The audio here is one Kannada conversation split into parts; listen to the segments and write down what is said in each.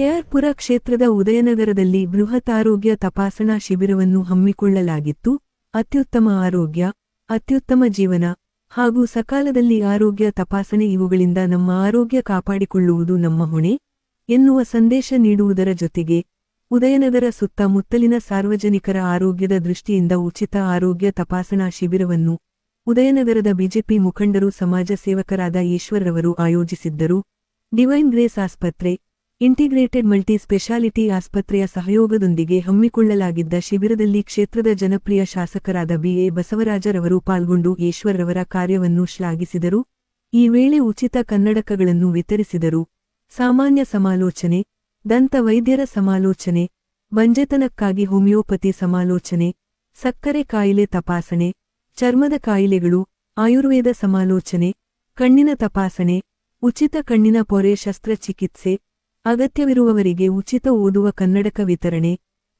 ಕೆಆರ್ಪುರ ಕ್ಷೇತ್ರದ ಉದಯನಗರದಲ್ಲಿ ಬೃಹತ್ ಆರೋಗ್ಯ ತಪಾಸಣಾ ಶಿಬಿರವನ್ನು ಹಮ್ಮಿಕೊಳ್ಳಲಾಗಿತ್ತು. ಅತ್ಯುತ್ತಮ ಆರೋಗ್ಯ, ಅತ್ಯುತ್ತಮ ಜೀವನ ಹಾಗೂ ಸಕಾಲದಲ್ಲಿ ಆರೋಗ್ಯ ತಪಾಸಣೆ ಇವುಗಳಿಂದ ನಮ್ಮ ಆರೋಗ್ಯ ಕಾಪಾಡಿಕೊಳ್ಳುವುದು ನಮ್ಮ ಹೊಣೆ ಎನ್ನುವ ಸಂದೇಶ ನೀಡುವುದರ ಜೊತೆಗೆ ಉದಯನಗರ ಸುತ್ತಮುತ್ತಲಿನ ಸಾರ್ವಜನಿಕರ ಆರೋಗ್ಯದ ದೃಷ್ಟಿಯಿಂದ ಉಚಿತ ಆರೋಗ್ಯ ತಪಾಸಣಾ ಶಿಬಿರವನ್ನು ಉದಯನಗರದ ಬಿಜೆಪಿ ಮುಖಂಡರು ಸಮಾಜ ಸೇವಕರಾದ ಈಶ್ವರ್ರವರು ಆಯೋಜಿಸಿದ್ದರು. ಡಿವೈನ್ ಗ್ರೇಸ್ ಆಸ್ಪತ್ರೆ, ಇಂಟಿಗ್ರೇಟೆಡ್ ಮಲ್ಟಿ ಸ್ಪೆಷಾಲಿಟಿ ಆಸ್ಪತ್ರೆಯ ಸಹಯೋಗದೊಂದಿಗೆ ಹಮ್ಮಿಕೊಳ್ಳಲಾಗಿದ್ದ ಶಿಬಿರದಲ್ಲಿ ಕ್ಷೇತ್ರದ ಜನಪ್ರಿಯ ಶಾಸಕರಾದ ಬಿಎ ಬಸವರಾಜರವರು ಪಾಲ್ಗೊಂಡು ಈಶ್ವರ್ರವರ ಕಾರ್ಯವನ್ನು ಶ್ಲಾಘಿಸಿದರು. ಈ ವೇಳೆ ಉಚಿತ ಕನ್ನಡಕಗಳನ್ನು ವಿತರಿಸಿದರು. ಸಾಮಾನ್ಯ ಸಮಾಲೋಚನೆ, ದಂತ ವೈದ್ಯರ ಸಮಾಲೋಚನೆ, ಬಂಜೆತನಕ್ಕಾಗಿ ಹೋಮಿಯೋಪತಿ ಸಮಾಲೋಚನೆ, ಸಕ್ಕರೆ ಕಾಯಿಲೆ ತಪಾಸಣೆ, ಚರ್ಮದ ಕಾಯಿಲೆಗಳು, ಆಯುರ್ವೇದ ಸಮಾಲೋಚನೆ, ಕಣ್ಣಿನ ತಪಾಸಣೆ, ಉಚಿತ ಕಣ್ಣಿನ ಪೊರೆ ಶಸ್ತ್ರಚಿಕಿತ್ಸೆ, ಅಗತ್ಯವಿರುವವರಿಗೆ ಉಚಿತ ಓದುವ ಕನ್ನಡಕ ವಿತರಣೆ,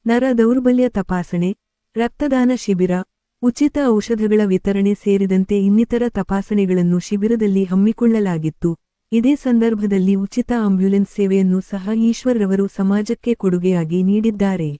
ನರ ದೌರ್ಬಲ್ಯ ತಪಾಸಣೆ, ರಕ್ತದಾನ ಶಿಬಿರ, ಉಚಿತ ಔಷಧಗಳ ವಿತರಣೆ ಸೇರಿದಂತೆ ಇನ್ನಿತರ ತಪಾಸಣೆಗಳನ್ನು ಶಿಬಿರದಲ್ಲಿ ಹಮ್ಮಿಕೊಳ್ಳಲಾಗಿತ್ತು. ಇದೇ ಸಂದರ್ಭದಲ್ಲಿ ಉಚಿತ ಆಂಬ್ಯುಲೆನ್ಸ್ ಸೇವೆಯನ್ನು ಸಹ ಈಶ್ವರ್ರವರು ಸಮಾಜಕ್ಕೆ ಕೊಡುಗೆಯಾಗಿ ನೀಡಿದ್ದಾರೆ.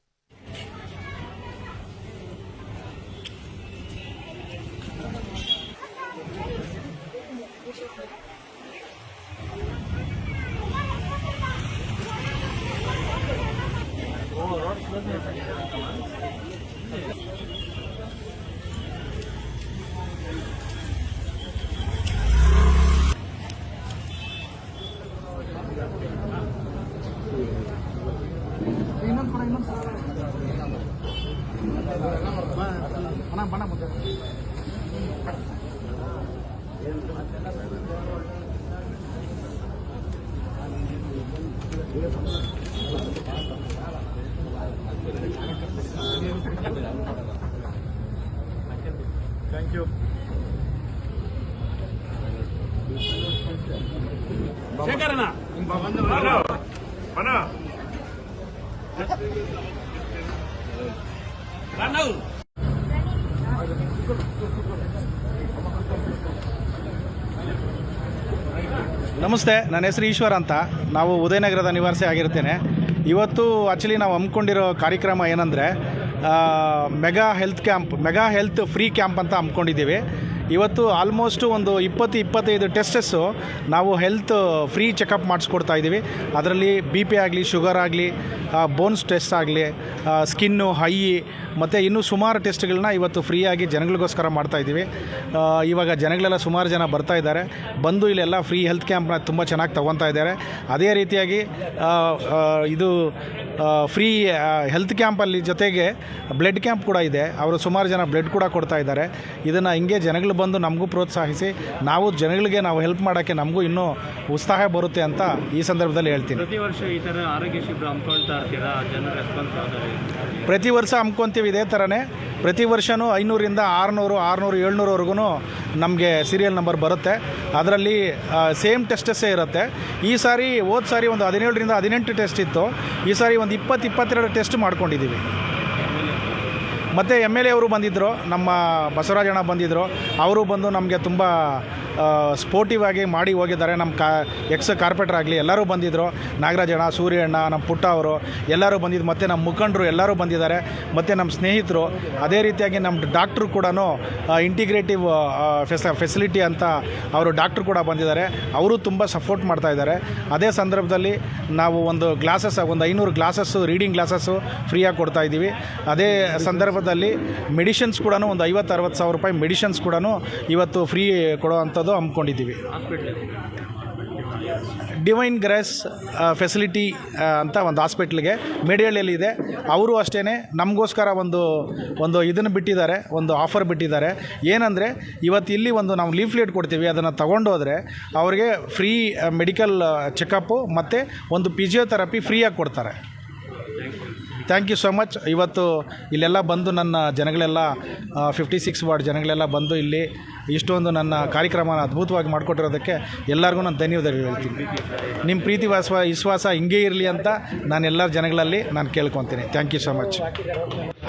Thank you. Shekarana. Mana? Mana? ನಮಸ್ತೆ, ನನ್ನ ಹೆಸರು ಈಶ್ವರ ಅಂತ. ನಾವು ಉದಯನಗರದ ನಿವಾಸಿ ಆಗಿರ್ತೇನೆ. ಇವತ್ತು ಆ್ಯಕ್ಚುಲಿ ನಾವು ಹಮ್ಮಿಕೊಂಡಿರೋ ಕಾರ್ಯಕ್ರಮ ಏನಂದರೆ ಮೆಗಾ ಹೆಲ್ತ್ ಫ್ರೀ ಕ್ಯಾಂಪ್ ಅಂತ ಹಮ್ಮಿಕೊಂಡಿದ್ದೀವಿ. ಇವತ್ತು ಆಲ್ಮೋಸ್ಟು ಒಂದು 20-25 ಟೆಸ್ಟಸ್ಸು ನಾವು ಹೆಲ್ತ್ ಫ್ರೀ ಚೆಕಪ್ ಮಾಡಿಸ್ಕೊಡ್ತಾ ಇದ್ದೀವಿ. ಅದರಲ್ಲಿ BP ಆಗಲಿ, ಶುಗರ್ ಆಗಲಿ, ಬೋನ್ಸ್ ಟೆಸ್ಟ್ ಆಗಲಿ, ಸ್ಕಿನ್ನು, ಹೈ ಮತ್ತು ಇನ್ನೂ ಸುಮಾರು ಟೆಸ್ಟ್ಗಳನ್ನ ಇವತ್ತು ಫ್ರೀಯಾಗಿ ಜನಗಳಿಗೋಸ್ಕರ ಮಾಡ್ತಾಯಿದ್ದೀವಿ. ಇವಾಗ ಜನಗಳೆಲ್ಲ ಸುಮಾರು ಜನ ಬರ್ತಾ ಇದ್ದಾರೆ. ಬಂದು ಇಲ್ಲೆಲ್ಲ ಫ್ರೀ ಹೆಲ್ತ್ ಕ್ಯಾಂಪ್ನ ತುಂಬ ಚೆನ್ನಾಗಿ ತೊಗೊತಾ ಇದ್ದಾರೆ. ಅದೇ ರೀತಿಯಾಗಿ ಇದು ಫ್ರೀ ಹೆಲ್ತ್ ಕ್ಯಾಂಪಲ್ಲಿ ಜೊತೆಗೆ ಬ್ಲಡ್ ಕ್ಯಾಂಪ್ ಕೂಡ ಇದೆ. ಅವರು ಸುಮಾರು ಜನ ಬ್ಲಡ್ ಕೂಡ ಕೊಡ್ತಾ ಇದ್ದಾರೆ. ಇದನ್ನು ಹಿಂಗೆ ಜನಗಳು ಬಂದು ನಮಗೂ ಪ್ರೋತ್ಸಾಹಿಸಿ ನಾವು ಜನಗಳಿಗೆ ನಾವು ಹೆಲ್ಪ್ ಮಾಡೋಕ್ಕೆ ನಮಗೂ ಇನ್ನೂ ಉತ್ಸಾಹ ಬರುತ್ತೆ ಅಂತ ಈ ಸಂದರ್ಭದಲ್ಲಿ ಹೇಳ್ತೀನಿ. ಪ್ರತಿ ವರ್ಷ ಈ ಥರ ಆರೋಗ್ಯ ಶಿಬಿರ ಹಮ್ಮಿಕೊಳ್ತಾ ಇರ್ತೀರಾ? ಜನರ ರೆಸ್ಪಾನ್ಸ್ ಪ್ರತಿ ವರ್ಷ ಹಮ್ಮಿಕೊಂತೀವಿ ಇದೇ ಥರನೇ. ಪ್ರತಿ ವರ್ಷವೂ 500ರಿಂದ 600, 700ವರೆಗೂ ನಮಗೆ ಸೀರಿಯಲ್ ನಂಬರ್ ಬರುತ್ತೆ. ಅದರಲ್ಲಿ ಸೇಮ್ ಟೆಸ್ಟಸ್ಸೇ ಇರುತ್ತೆ. ಈ ಸಾರಿ ಹೋದ ಸಾರಿ ಒಂದು 17ರಿಂದ 18 ಟೆಸ್ಟ್ ಇತ್ತು. ಈ ಸಾರಿ ಒಂದು 20-22 ಟೆಸ್ಟ್ ಮಾಡ್ಕೊಂಡಿದ್ದೀವಿ. ಮತ್ತು MLA ಅವರು ಬಂದಿದ್ದರು, ನಮ್ಮ ಬಸವರಾಜಣ್ಣ ಬಂದಿದ್ದರು. ಅವರು ಬಂದು ನಮಗೆ ತುಂಬ ಸ್ಪೋರ್ಟಿವ್ ಆಗಿ ಮಾಡಿ ಹೋಗಿದ್ದಾರೆ. ನಮ್ಮ ಎಕ್ಸ್ ಕಾರ್ಪೊರೇಟರ್ ಆಗಲಿ ಎಲ್ಲರೂ ಬಂದಿದ್ದರು. ನಾಗರಾಜಣ್ಣ, ಸೂರ್ಯಣ್ಣ, ನಮ್ಮ ಪುಟ್ಟ ಅವರು ಎಲ್ಲರೂ ಬಂದಿದ್ದು, ಮತ್ತು ನಮ್ಮ ಮುಖಂಡರು ಎಲ್ಲರೂ ಬಂದಿದ್ದಾರೆ, ಮತ್ತು ನಮ್ಮ ಸ್ನೇಹಿತರು. ಅದೇ ರೀತಿಯಾಗಿ ನಮ್ಮ ಡಾಕ್ಟ್ರು ಕೂಡ ಇಂಟಿಗ್ರೇಟಿವ್ ಫೆಸಿಲಿಟಿ ಅಂತ ಅವರು ಡಾಕ್ಟ್ರು ಕೂಡ ಬಂದಿದ್ದಾರೆ. ಅವರು ತುಂಬ ಸಪೋರ್ಟ್ ಮಾಡ್ತಾಯಿದ್ದಾರೆ. ಅದೇ ಸಂದರ್ಭದಲ್ಲಿ ನಾವು ಒಂದು 500 ಗ್ಲಾಸಸ್ಸು ರೀಡಿಂಗ್ ಗ್ಲಾಸಸ್ಸು ಫ್ರೀಯಾಗಿ ಕೊಡ್ತಾಯಿದ್ದೀವಿ. ಅದೇ ಸಂದರ್ಭದಲ್ಲಿ ಮೆಡಿಷನ್ಸ್ ಕೂಡ ಒಂದು 50-60 ಸಾವಿರ ರೂಪಾಯಿ ಮೆಡಿಷನ್ಸ್ ಕೂಡ ಇವತ್ತು ಫ್ರೀ ಕೊಡೋ ಅಂಥದ್ದು ಹಮ್ಮಿಕೊಂಡಿದ್ದೀವಿ. ಡಿವೈನ್ ಗ್ರೇಸ್ ಫೆಸಿಲಿಟಿ ಅಂತ ಒಂದು ಹಾಸ್ಪಿಟ್ಲಿಗೆ ಮೇಡಿಹಳ್ಳಿಯಲ್ಲಿ ಇದೆ. ಅವರು ಅಷ್ಟೇ ನಮಗೋಸ್ಕರ ಒಂದು ಇದನ್ನು ಬಿಟ್ಟಿದ್ದಾರೆ, ಒಂದು ಆಫರ್ ಬಿಟ್ಟಿದ್ದಾರೆ. ಏನಂದರೆ ಇವತ್ತು ಇಲ್ಲಿ ಒಂದು ನಾವು ಲೀಫ್ಲೆಟ್ ಕೊಡ್ತೀವಿ, ಅದನ್ನು ತೊಗೊಂಡೋದ್ರೆ ಅವ್ರಿಗೆ ಫ್ರೀ ಮೆಡಿಕಲ್ ಚೆಕಪ್ಪು ಮತ್ತು ಒಂದು ಫಿಸಿಯೋಥೆರಪಿ ಫ್ರೀಯಾಗಿ ಕೊಡ್ತಾರೆ. Thank you so much. ಇವತ್ತು ಇಲ್ಲೆಲ್ಲ ಬಂದು ನನ್ನ ಜನಗಳೆಲ್ಲ 56 ವಾರ್ಡ್ ಜನಗಳೆಲ್ಲ ಬಂದು ಇಲ್ಲಿ ಇಷ್ಟೊಂದು ನನ್ನ ಕಾರ್ಯಕ್ರಮನ ಅದ್ಭುತವಾಗಿ ಮಾಡಿಕೊಟ್ಟಿರೋದಕ್ಕೆ ಎಲ್ಲರಿಗೂ ನಾನು ಧನ್ಯವಾದಗಳು ಹೇಳ್ತೀನಿ. ನಿಮ್ಮ ಪ್ರೀತಿ ವಿಶ್ವಾಸ ಹಿಂಗೇ ಇರಲಿ ಅಂತ ನಾನು ಎಲ್ಲರ ಜನಗಳಲ್ಲಿ ನಾನು ಕೇಳ್ಕೊತೀನಿ. Thank you so much.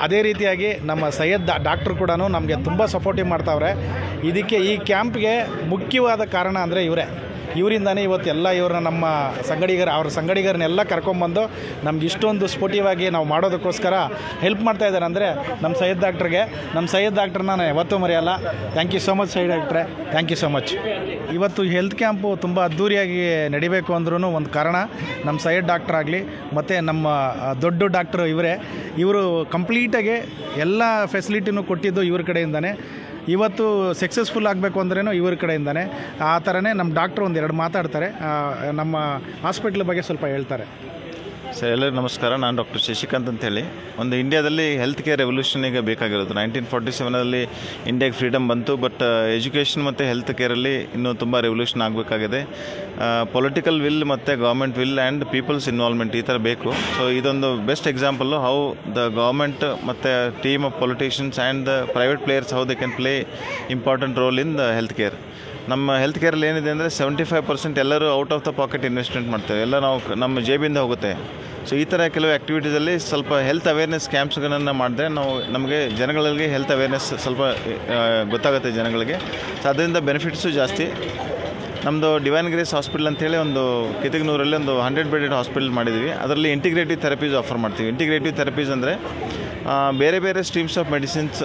ಅದೇ ರೀತಿಯಾಗಿ ನಮ್ಮ ಸೈಯದ್ ಡಾಕ್ಟ್ರು ಕೂಡ ನಮಗೆ ತುಂಬ ಸಪೋರ್ಟಿವ್ ಮಾಡ್ತಾವ್ರೆ. ಇದಕ್ಕೆ ಈ ಕ್ಯಾಂಪ್ಗೆ ಮುಖ್ಯವಾದ ಕಾರಣ ಅಂದರೆ ಇವರಿಂದನೇ ಇವತ್ತು ಎಲ್ಲ ಇವ್ರನ್ನ ನಮ್ಮ ಸಂಗಡಿಗರನ್ನೆಲ್ಲ ಕರ್ಕೊಂಬಂದು ನಮ್ಗೆ ಇಷ್ಟೊಂದು ಸ್ಪೋರ್ಟಿವ್ ಆಗಿ ನಾವು ಮಾಡೋದಕ್ಕೋಸ್ಕರ ಹೆಲ್ಪ್ ಮಾಡ್ತಾ ಇದ್ದಾರೆ. ಅಂದರೆ ನಮ್ಮ ಸೈಯದ್ ಡಾಕ್ಟ್ರನ್ನ ನಾನು ಯಾವತ್ತೂ ಮರೆಯಲ್ಲ. Thank you so much Syed ಡಾಕ್ಟ್ರೆ, ಥ್ಯಾಂಕ್ ಯು ಸೊ ಮಚ್. ಇವತ್ತು ಹೆಲ್ತ್ ಕ್ಯಾಂಪು ತುಂಬ ಅದ್ಧೂರಿಯಾಗಿ ನಡಿಬೇಕು ಅಂದ್ರೂ ಒಂದು ಕಾರಣ ನಮ್ಮ ಸೈಯದ್ ಡಾಕ್ಟ್ರ್ ಆಗಲಿ ಮತ್ತು ನಮ್ಮ ದೊಡ್ಡ ಡಾಕ್ಟ್ರು ಇವರು ಕಂಪ್ಲೀಟಾಗಿ ಎಲ್ಲ ಫೆಸಿಲಿಟಿನೂ ಕೊಟ್ಟಿದ್ದು ಇವ್ರ ಕಡೆಯಿಂದನೇ. ಇವತ್ತು ಸಕ್ಸಸ್ಫುಲ್ ಆಗಬೇಕು ಅಂದ್ರೂ ಇವ್ರ ಕಡೆಯಿಂದನೇ. ಆ ಥರನೇ ನಮ್ಮ ಡಾಕ್ಟ್ರು ಒಂದೆರಡು ಮಾತಾಡ್ತಾರೆ, ನಮ್ಮ ಹಾಸ್ಪಿಟ್ಲ್ ಬಗ್ಗೆ ಸ್ವಲ್ಪ ಹೇಳ್ತಾರೆ. ಸರ್, ಎಲ್ಲರಿಗೂ ನಮಸ್ಕಾರ. ನಾನು ಡಾಕ್ಟರ್ ಶಶಿಕಾಂತ್ ಅಂತೇಳಿ. ಒಂದು ಇಂಡಿಯಾದಲ್ಲಿ ಹೆಲ್ತ್ ಕೇರ್ ರೆವಲ್ಯೂಷನಿಗೆ ಬೇಕಾಗಿರೋದು 1947 ಇಂಡಿಯಾಗೆ ಫ್ರೀಡಮ್ ಬಂತು. ಬಟ್ ಎಜುಕೇಷನ್ ಮತ್ತು ಹೆಲ್ತ್ ಕೇರಲ್ಲಿ ಇನ್ನೂ ತುಂಬ ರೆವಲ್ಯೂಷನ್ ಆಗಬೇಕಾಗಿದೆ. ಪೊಲಿಟಿಕಲ್ ವಿಲ್ ಮತ್ತು government will and people's involvement ಈ ಥರ ಬೇಕು. ಸೊ ಇದೊಂದು best example how the government ಮತ್ತು team of politicians and the private players how they can play important role in the health care. ನಮ್ಮ ಹೆಲ್ತ್ ಕೇರಲ್ಲಿ ಏನಿದೆ ಅಂದರೆ 75% ಎಲ್ಲರೂ out of the pocket investment ಮಾಡ್ತೇವೆ, ಎಲ್ಲ ನಾವು ನಮ್ಮ ಜೇಬಿಂದ ಹೋಗುತ್ತೆ. ಸೊ ಈ ಥರ ಕೆಲವು ಆ್ಯಕ್ಟಿವಿಟೀಸಲ್ಲಿ ಸ್ವಲ್ಪ ಹೆಲ್ತ್ ಅವೇರ್ನೆಸ್ ಕ್ಯಾಂಪ್ಸ್ಗಳನ್ನು ಮಾಡಿದ್ರೆ ನಮಗೆ ಜನಗಳಿಗೆ ಹೆಲ್ತ್ ಅವೇರ್ನೆಸ್ ಸ್ವಲ್ಪ ಗೊತ್ತಾಗುತ್ತೆ ಜನಗಳಿಗೆ. ಸೊ ಅದರಿಂದ ಬೆನಿಫಿಟ್ಸು ಜಾಸ್ತಿ. ನಮ್ಮದು ಡಿವೈನ್ ಗ್ರೇಸ್ ಹಾಸ್ಪಿಟಲ್ ಅಂತೇಳಿ ಒಂದು ಕಿತಿಗನೂರಲ್ಲಿ ಒಂದು 100 ಬೆಡೆಡ್ ಹಾಸ್ಪಿಟಲ್ ಮಾಡಿದ್ದೀವಿ. ಅದರಲ್ಲಿ ಇಂಟಿಗ್ರೇಟಿವ್ ಥೆರಪೀಸ್ ಆಫರ್ ಮಾಡ್ತೀವಿ. ಇಂಟಿಗ್ರೇಟಿವ್ ಥೆರಪೀಸ್ ಅಂದರೆ ಬೇರೆ ಬೇರೆ ಸ್ಟ್ರೀಮ್ಸ್ ಆಫ್ ಮೆಡಿಸಿನ್ಸ್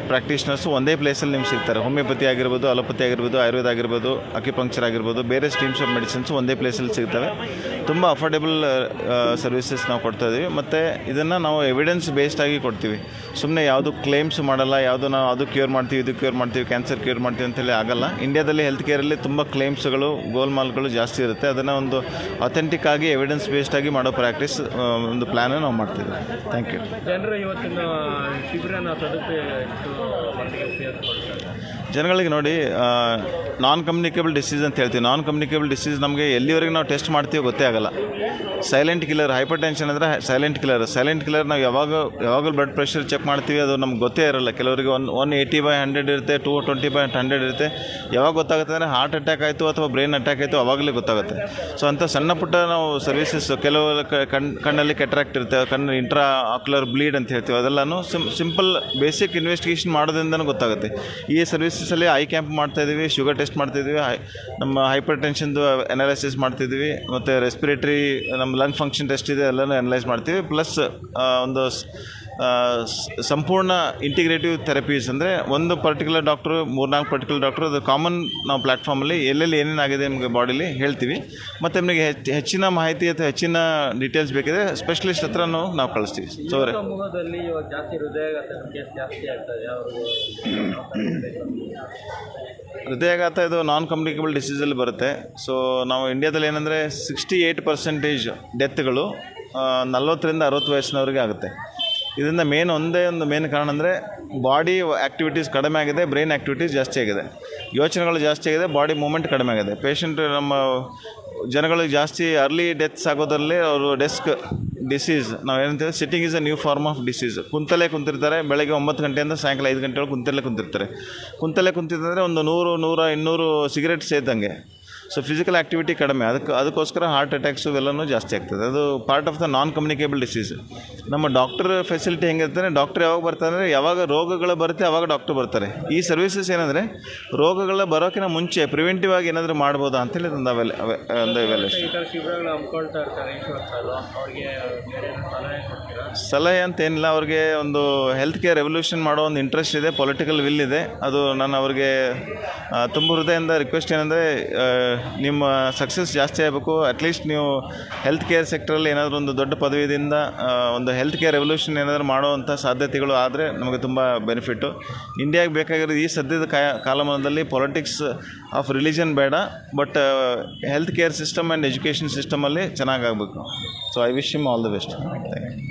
ಪ್ರಾಕ್ಟೀಷನರ್ಸು ಒಂದೇ ಪ್ಲೇಸಲ್ಲಿ ನಿಮ್ಗೆ ಸಿಗ್ತಾರೆ. ಹೋಮಿಯೋಪತಿ ಆಗಿರ್ಬೋದು, ಅಲೋಪತಿ ಆಗಿರ್ಬೋದು, ಆಯುರ್ವೇದ ಆಗಿರ್ಬೋದು, ಅಕ್ಯುಪಂಕ್ಚರ್ ಆಗಿರ್ಬೋದು, ಬೇರೆ ಸ್ಟ್ರೀಮ್ಸ್ ಆಫ್ ಮೆಡಿಸಿನ್ಸು ಒಂದೇ ಪ್ಲೇಸಲ್ಲಿ ಸಿಗ್ತವೆ. ತುಂಬ ಅಫೋರ್ಡೆಬಲ್ ಸರ್ವಿಸಸ್ ನಾವು ಕೊಡ್ತಾಯಿದ್ದೀವಿ. ಮತ್ತು ಇದನ್ನು ನಾವು ಎವಿಡೆನ್ಸ್ ಬೇಸ್ಡ್ ಆಗಿ ಕೊಡ್ತೀವಿ. ಸುಮ್ಮನೆ ಯಾವುದು ಕ್ಲೇಮ್ಸ್ ಮಾಡಲ್ಲ, ನಾವು ಅದು ಕ್ಯೂರ್ ಮಾಡ್ತೀವಿ, ಇದು ಕ್ಯೂರ್ ಮಾಡ್ತೀವಿ, ಕ್ಯಾನ್ಸರ್ ಕ್ಯೂರ್ ಮಾಡ್ತೀವಿ ಅಂತೇಳಿ ಆಗಲ್ಲ. ಇಂಡಿಯಾದಲ್ಲಿ ಹೆಲ್ತ್ ಕೇರಲ್ಲಿ ತುಂಬ ಕ್ಲೇಮ್ಸ್ಗಳು, ಗೋಲ್ಮಾಲ್ಗಳು ಜಾಸ್ತಿ ಇರುತ್ತೆ. ಅದನ್ನು ಒಂದು ಅಥೆಂಟಿಕ್ ಆಗಿ ಎವಿಡೆನ್ಸ್ ಬೇಸ್ಡ್ ಆಗಿ ಮಾಡೋ ಪ್ರಾಕ್ಟೀಸ್ ಒಂದು ಪ್ಲ್ಯಾನ್ ನಾವು ಮಾಡ್ತೀವಿ. Thank you. ಜನರು ಇವತ್ತಿನ ಶಿಬಿರನ ಜನಗಳಿಗೆ ನೋಡಿ, ನಾನ್ ಕಮ್ಯುನಿಕೇಬಲ್ ಡಿಸೀಸ್ ಅಂತ ಹೇಳ್ತೀವಿ. ನಾನ್ ಕಮ್ಯುನಿಕೇಬಲ್ ಡಿಸೀಸ್ ನಮಗೆ ಎಲ್ಲಿವರೆಗೆ ನಾವು ಟೆಸ್ಟ್ ಮಾಡ್ತೀವೋ ಗೊತ್ತೇ ಆಗಲ್ಲ. ಸೈಲೆಂಟ್ ಕಿಲ್ಲರ್, ಹೈಪರ್ ಟೆನ್ಷನ್ ಅಂದರೆ ಸೈಲೆಂಟ್ ಕಿಲ್ಲರ್ ನಾವು ಯಾವಾಗಲೂ ಬ್ಲಡ್ ಪ್ರೆಷರ್ ಚೆಕ್ ಮಾಡ್ತೀವಿ, ಅದು ನಮ್ಗೆ ಗೊತ್ತೇ ಇರಲ್ಲ. ಕೆಲವರಿಗೆ 180/100 ಇರುತ್ತೆ, 220/100 ಇರುತ್ತೆ. ಯಾವಾಗ ಗೊತ್ತಾಗುತ್ತೆ ಅಂದರೆ ಹಾರ್ಟ್ ಅಟ್ಯಾಕ್ ಆಯಿತು ಅಥವಾ ಬ್ರೈನ್ ಅಟ್ಯಾಕ್ ಆಯಿತು ಆವಾಗಲೇ ಗೊತ್ತಾಗುತ್ತೆ. ಸೊ ಅಂಥ ಸಣ್ಣ ಪುಟ್ಟ ನಾವು ಸರ್ವಿಸಸ್, ಕೆಲವು ಕಣ್ಣಲ್ಲಿ ಕೆಟ್ರಾಕ್ಟ್ ಇರುತ್ತೆ, ಕಣ್ಣು ಇಂಟ್ರಾ ಆಕ್ಯುಲರ್ ಬ್ಲೀಡ್ ಅಂತ ಹೇಳ್ತೀವಿ, ಅದೆಲ್ಲನೂ ಸಿಂಪಲ್ ಬೇಸಿಕ್ ಇನ್ವೆಸ್ಟಿಗೇಷನ್ ಮಾಡೋದ್ರಿಂದನೂ ಗೊತ್ತಾಗುತ್ತೆ. ಈ ಸರ್ವಿಸಸಲ್ಲಿ ಐ ಕ್ಯಾಂಪ್ ಮಾಡ್ತಾಯಿದ್ದೀವಿ, ಶುಗರ್ ಟೆಸ್ಟ್ ಮಾಡ್ತಾಯಿದ್ದೀವಿ, ನಮ್ಮ ಹೈಪರ್ ಟೆನ್ಷನ್ದು ಅನಾಲಿಸಿಸ್ ಮಾಡ್ತಿದ್ದೀವಿ, ಮತ್ತು ರೆಸ್ಪಿರೇಟರಿ ನಮ್ಮ ಲಂಗ್ ಫಂಕ್ಷನ್ ಟೆಸ್ಟ್ ಇದೆ, ಎಲ್ಲನೂ ಅನಲೈಸ್ ಮಾಡ್ತೀವಿ. ಪ್ಲಸ್ ಒಂದು ಸಂಪೂರ್ಣ ಇಂಟಿಗ್ರೇಟಿವ್ ಥೆರಪೀಸ್ ಅಂದರೆ ಒಂದು ಪರ್ಟಿಕ್ಯುಲರ್ ಡಾಕ್ಟ್ರು, 3-4 ಪರ್ಟಿಕ್ಯುಲರ್ ಡಾಕ್ಟ್ರು, ಅದು ಕಾಮನ್ ನಾವು ಪ್ಲ್ಯಾಟ್ಫಾರ್ಮಲ್ಲಿ ಎಲ್ಲೆಲ್ಲಿ ಏನೇನಾಗಿದೆ ನಿಮಗೆ ಬಾಡಿಲಿ ಹೇಳ್ತೀವಿ. ಮತ್ತು ನಿಮಗೆ ಹೆಚ್ಚಿನ ಮಾಹಿತಿ ಅಥವಾ ಹೆಚ್ಚಿನ ಡೀಟೇಲ್ಸ್ ಬೇಕಿದೆ ಸ್ಪೆಷಲಿಸ್ಟ್ ಹತ್ರ ನಾವು ಕಳಿಸ್ತೀವಿ. ಸೊ ಸಮೂಹದಲ್ಲಿ ಜಾಸ್ತಿ ಹೃದಯಾಘಾತ ಕೇಸ್ ಜಾಸ್ತಿ ಆಗ್ತದೆ. ಹೃದಯಾಘಾತ ಇದು ನಾನ್ ಕಮ್ಯುನಿಕೇಬಲ್ ಡಿಸೀಸಲ್ಲಿ ಬರುತ್ತೆ. ಸೊ ನಾವು ಇಂಡಿಯಾದಲ್ಲಿ ಏನಂದರೆ 68% ಡೆತ್ಗಳು 40-60 ವಯಸ್ಸಿನವರಿಗೆ ಆಗುತ್ತೆ. ಇದರಿಂದ ಮೇನ್ ಕಾರಣ ಅಂದರೆ ಬಾಡಿ ಆ್ಯಕ್ಟಿವಿಟೀಸ್ ಕಡಿಮೆ ಆಗಿದೆ, ಬ್ರೈನ್ ಆ್ಯಕ್ಟಿವಿಟೀಸ್ ಜಾಸ್ತಿ ಆಗಿದೆ, ಯೋಚನೆಗಳು ಜಾಸ್ತಿ ಆಗಿದೆ, ಬಾಡಿ ಮೂಮೆಂಟ್ ಕಡಿಮೆ ಆಗಿದೆ. ಪೇಷಂಟ್ ನಮ್ಮ ಜನಗಳಿಗೆ ಜಾಸ್ತಿ ಅರ್ಲಿ ಡೆತ್ಸ್ ಆಗೋದ್ರಲ್ಲಿ ಅವರು ಡೆಸ್ಕ್ ಡಿಸೀಸ್, ನಾವು ಏನಂತೀವಿ sitting is a new form of disease. ಕುಂತಿರ್ತಾರೆ, ಬೆಳಗ್ಗೆ 9 ಗಂಟೆಯಿಂದ ಸಾಯಂಕಾಲ 5 ಗಂಟೆವರೆಗೆ ಕುಂತಿರ್ತಾರೆ. ಒಂದು 100-200 ಸಿಗರೇಟ್ ಸೇದಂಗೆ. ಸೊ ಫಿಸಿಕಲ್ ಆ್ಯಕ್ಟಿವಿಟಿ ಕಡಿಮೆ, ಅದಕ್ಕೋಸ್ಕರ ಹಾರ್ಟ್ ಅಟ್ಯಾಕ್ಸು ಇವೆಲ್ಲವೂ ಜಾಸ್ತಿ ಆಗ್ತದೆ. ಅದು part of the non communicable disease. ನಮ್ಮ ಡಾಕ್ಟರ್ ಫೆಸಿಲಿಟಿ ಹೆಂಗಿರ್ತಾರೆ, ಡಾಕ್ಟರ್ ಯಾವಾಗ ಬರ್ತಾರೆ ಅಂದರೆ ಯಾವಾಗ ರೋಗಗಳು ಬರುತ್ತೆ ಆವಾಗ ಡಾಕ್ಟರ್ ಬರ್ತಾರೆ. ಈ ಸರ್ವಿಸಸ್ ಏನಂದರೆ ರೋಗಗಳ ಬರೋಕ್ಕಿಂತ ಮುಂಚೆ ಪ್ರಿವೆಂಟಿವ್ ಆಗಿ ಏನಾದರೂ ಮಾಡ್ಬೋದಾ ಅಂತೇಳಿ ಒಂದು ಎವ್ಯಾಲ್ಯೂಯೇಷನ್. ಸಲಹೆ ಅಂತ ಏನಿಲ್ಲ, ಅವ್ರಿಗೆ ಒಂದು ಹೆಲ್ತ್ ಕೇರ್ ರೆವಲ್ಯೂಷನ್ ಮಾಡೋ ಒಂದು ಇಂಟ್ರೆಸ್ಟ್ ಇದೆ, ಪೊಲಿಟಿಕಲ್ ವಿಲ್ ಇದೆ. ಅದು ನಾನು ಅವ್ರಿಗೆ ತುಂಬ ಹೃದಯದಿಂದ ರಿಕ್ವೆಸ್ಟ್ ಏನಂದರೆ ನಿಮ್ಮ ಸಕ್ಸಸ್ ಜಾಸ್ತಿ ಆಗಬೇಕು. ಅಟ್ಲೀಸ್ಟ್ ನೀವು ಹೆಲ್ತ್ ಕೇರ್ ಸೆಕ್ಟ್ರಲ್ಲಿ ಏನಾದರೂ ಒಂದು ದೊಡ್ಡ ಪದವಿಯಿಂದ ಒಂದು ಹೆಲ್ತ್ ಕೇರ್ ರೆವಲ್ಯೂಷನ್ ಏನಾದರೂ ಮಾಡುವಂಥ ಸಾಧ್ಯತೆಗಳು ಆದರೆ ನಮಗೆ ತುಂಬ ಬೆನಿಫಿಟ್ಟು. ಇಂಡಿಯಾಗೆ ಬೇಕಾಗಿರೋದು ಈ ಸದ್ಯದ ಕಾಲಮಾನದಲ್ಲಿ ಪೊಲಿಟಿಕ್ಸ್ ಆಫ್ ರಿಲಿಜನ್ ಬೇಡ, but health care system and education ಸಿಸ್ಟಮಲ್ಲಿ ಚೆನ್ನಾಗಾಗಬೇಕು. So I wish him all the best. Thank you.